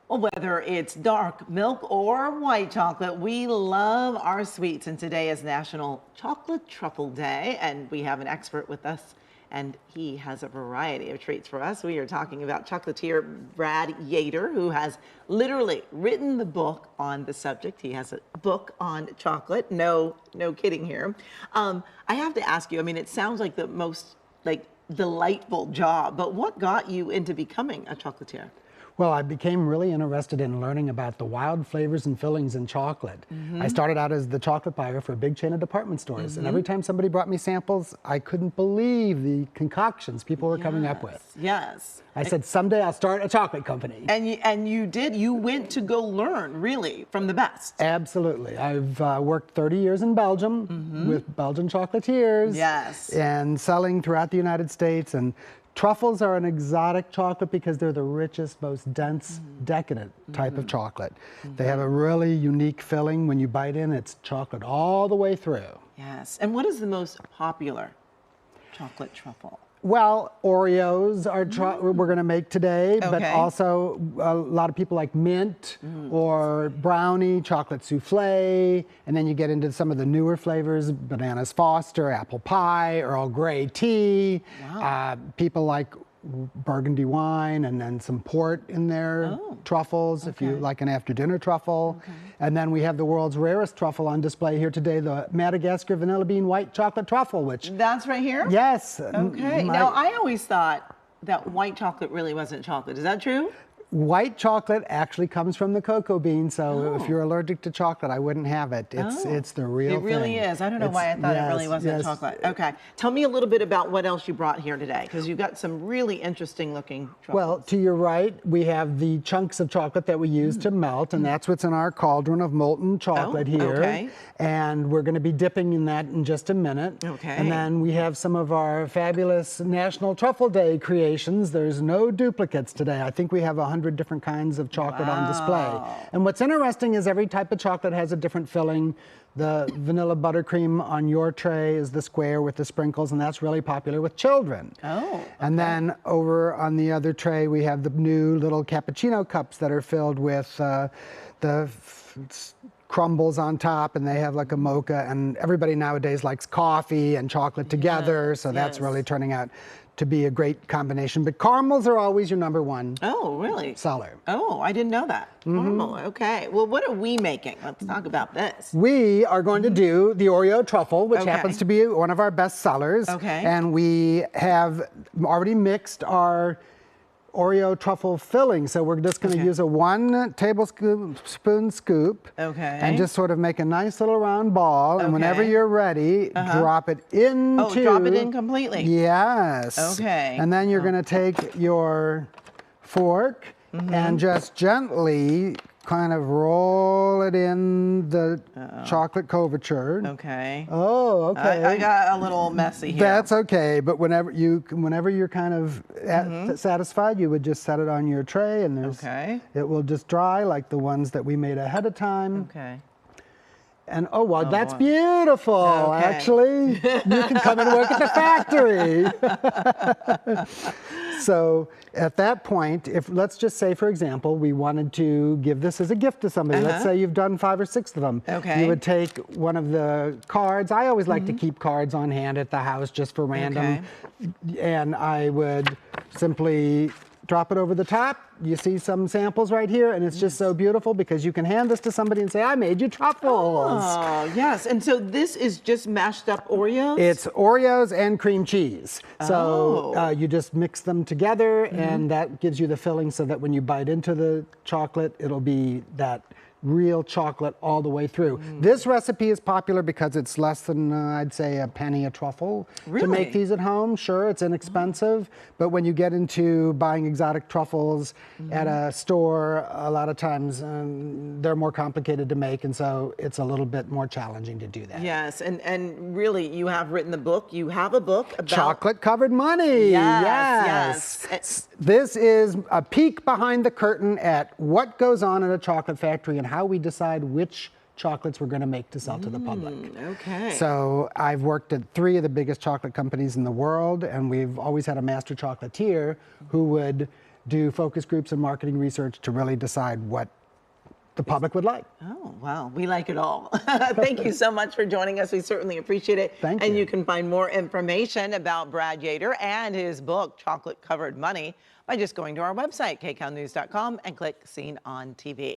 Well, whether it's dark milk or white chocolate, we love our sweets. And today is National Chocolate Truffle Day, and we have an expert with us, and he has a variety of treats for us. We are talking about chocolatier Brad Yater, who has literally written the book on the subject. He has a book on chocolate. No kidding here. I have to ask you, I mean, it sounds like the most delightful job, but what got you into becoming a chocolatier? Well, I became really interested in learning about the wild flavors and fillings in chocolate. I started out as the chocolate buyer for a big chain of department stores, and every time somebody brought me samples, I couldn't believe the concoctions people were coming up with. Yes. I said, someday I'll start a chocolate company. And you did. You went to go learn, really, from the best. Absolutely. I've worked 30 years in Belgium with Belgian chocolatiers. Yes. And selling throughout the United States. And truffles are an exotic chocolate because they're the richest, most dense, decadent type of chocolate. They have a really unique filling. When you bite in, it's chocolate all the way through. Yes. And what is the most popular chocolate truffle? Well, Oreos are we're going to make today, but Okay. also a lot of people like mint or brownie, chocolate souffle, and then you get into some of the newer flavors, bananas Foster, apple pie, Earl Grey tea. Wow. People like burgundy wine and then some port in there, truffles, if you like an after dinner truffle. And then we have the world's rarest truffle on display here today, the Madagascar vanilla bean white chocolate truffle, which... That's right here? Yes. Okay. Now, I always thought that white chocolate really wasn't chocolate. Is that true? White chocolate actually comes from the cocoa bean, so if you're allergic to chocolate, I wouldn't have it. It's the real thing. It really is. I don't know why I thought it really wasn't chocolate. Okay. Tell me a little bit about what else you brought here today, because you've got some really interesting looking truffles. Well, to your right, we have the chunks of chocolate that we use to melt, and that's what's in our cauldron of molten chocolate here. Okay. And we're going to be dipping in that in just a minute. Okay. And then we have some of our fabulous National Truffle Day creations. There's no duplicates today. I think we have 100 different kinds of chocolate on display. And what's interesting is every type of chocolate has a different filling. The vanilla buttercream on your tray is the square with the sprinkles, and that's really popular with children. And then over on the other tray, we have the new little cappuccino cups that are filled with the crumbles on top, and they have like a mocha, and everybody nowadays likes coffee and chocolate together, so that's really turning out to be a great combination. But caramels are always your number one seller. Oh, I didn't know that. Caramel, okay. Well, what are we making? Let's talk about this. We are going to do the Oreo truffle, which happens to be one of our best sellers. And we have already mixed our Oreo truffle filling, so we're just going to use a 1 tablespoon scoop and just sort of make a nice little round ball, and whenever you're ready, drop it into... drop it in completely? Yes. And then you're going to take your fork and just gently kind of roll it in the chocolate couverture. I got a little messy here. That's okay, but whenever you're kind of satisfied, you would just set it on your tray, and it will just dry like the ones that we made ahead of time. And that's beautiful, actually. You can come and work at the factory. So at that point, let's just say, for example, we wanted to give this as a gift to somebody. Let's say you've done 5 or 6 of them. You would take one of the cards. I always like to keep cards on hand at the house just for random. And I would simply drop it over the top. You see some samples right here, and it's just so beautiful because you can hand this to somebody and say, I made you truffles. Oh, yes. And so this is just mashed up Oreos? It's Oreos and cream cheese. So you just mix them together, and that gives you the filling so that when you bite into the chocolate, it'll be that real chocolate all the way through. This recipe is popular because it's less than, I'd say, a penny a truffle to make these at home. Sure, it's inexpensive, but when you get into buying exotic truffles at a store, a lot of times they're more complicated to make, and so it's a little bit more challenging to do that. Yes, and really, you have written the book. You have a book about... Chocolate Covered Money. Yes. This is a peek behind the curtain at what goes on in a chocolate factory and how we decide which chocolates we're going to make to sell to the public. So I've worked at 3 of the biggest chocolate companies in the world, and we've always had a master chocolatier who would do focus groups and marketing research to really decide what the public would like. Oh, wow. We like it all. Thank you so much for joining us. We certainly appreciate it. Thank and you. You can find more information about Brad Yater and his book, Chocolate Covered Money, by just going to our website, kcalnews.com, and click Seen on TV.